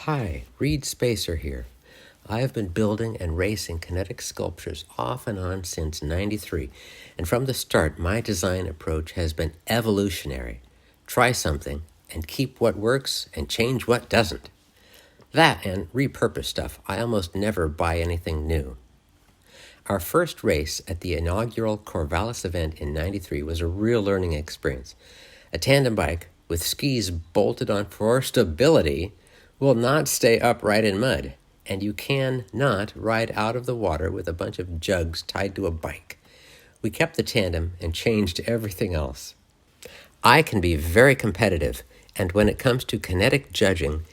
Hi, Reed Spacer here. I have been building and racing kinetic sculptures off and on since '93, and from the start my design approach has been evolutionary. Try something and keep what works and change what doesn't. That and repurpose stuff. I almost never buy anything new. Our first race at the inaugural Corvallis event in '93 was a real learning experience. A tandem bike with skis bolted on for stability will not stay upright in mud, and you cannot ride out of the water with a bunch of jugs tied to a bike. We kept the tandem and changed everything else. I can be very competitive, and when it comes to kinetic judging,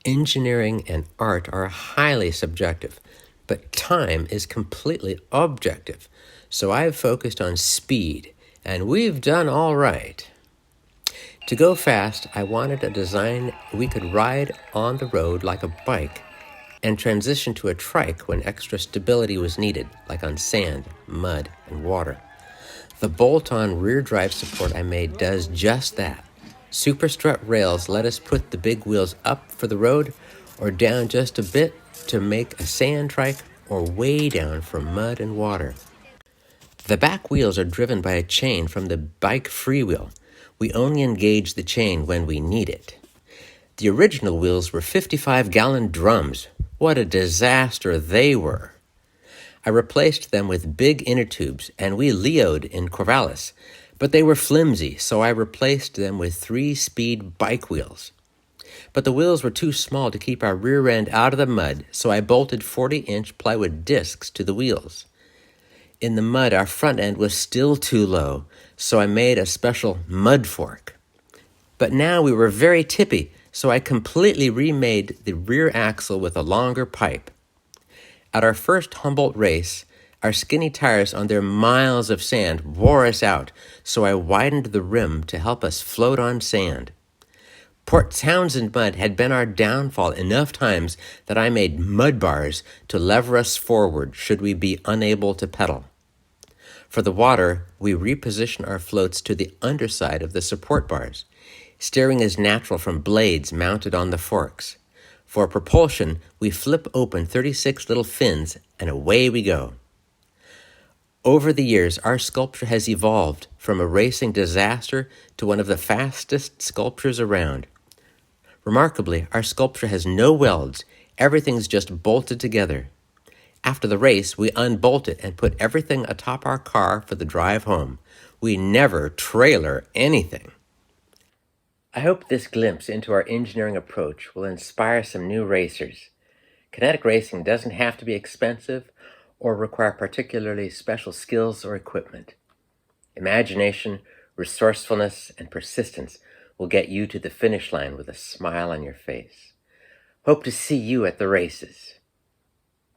engineering and art are highly subjective, but time is completely objective. So I've focused on speed, and we've done all right. To go fast, I wanted a design we could ride on the road like a bike and transition to a trike when extra stability was needed, like on sand, mud, and water. The bolt-on rear drive support I made does just that. Super strut rails let us put the big wheels up for the road or down just a bit to make a sand trike or way down for mud and water. The back wheels are driven by a chain from the bike freewheel. We only engage the chain when we need it. The original wheels were 55-gallon drums. What a disaster they were. I replaced them with big inner tubes, and we Leo'd in Corvallis, but they were flimsy, so I replaced them with 3-speed bike wheels. But the wheels were too small to keep our rear end out of the mud, so I bolted 40-inch plywood discs to the wheels. In the mud, our front end was still too low, so I made a special mud fork. But now we were very tippy, so I completely remade the rear axle with a longer pipe. At our first Humboldt race, our skinny tires on their miles of sand wore us out, so I widened the rim to help us float on sand. Port Townsend mud had been our downfall enough times that I made mud bars to lever us forward should we be unable to pedal. For the water, we reposition our floats to the underside of the support bars. Steering is natural from blades mounted on the forks. For propulsion, we flip open 36 little fins and away we go. Over the years, our sculpture has evolved from a racing disaster to one of the fastest sculptures around. Remarkably, our sculpture has no welds. Everything's just bolted together. After the race, we unbolt it and put everything atop our car for the drive home. We never trailer anything. I hope this glimpse into our engineering approach will inspire some new racers. Kinetic racing doesn't have to be expensive or require particularly special skills or equipment. Imagination, resourcefulness, and persistence will get you to the finish line with a smile on your face. Hope to see you at the races.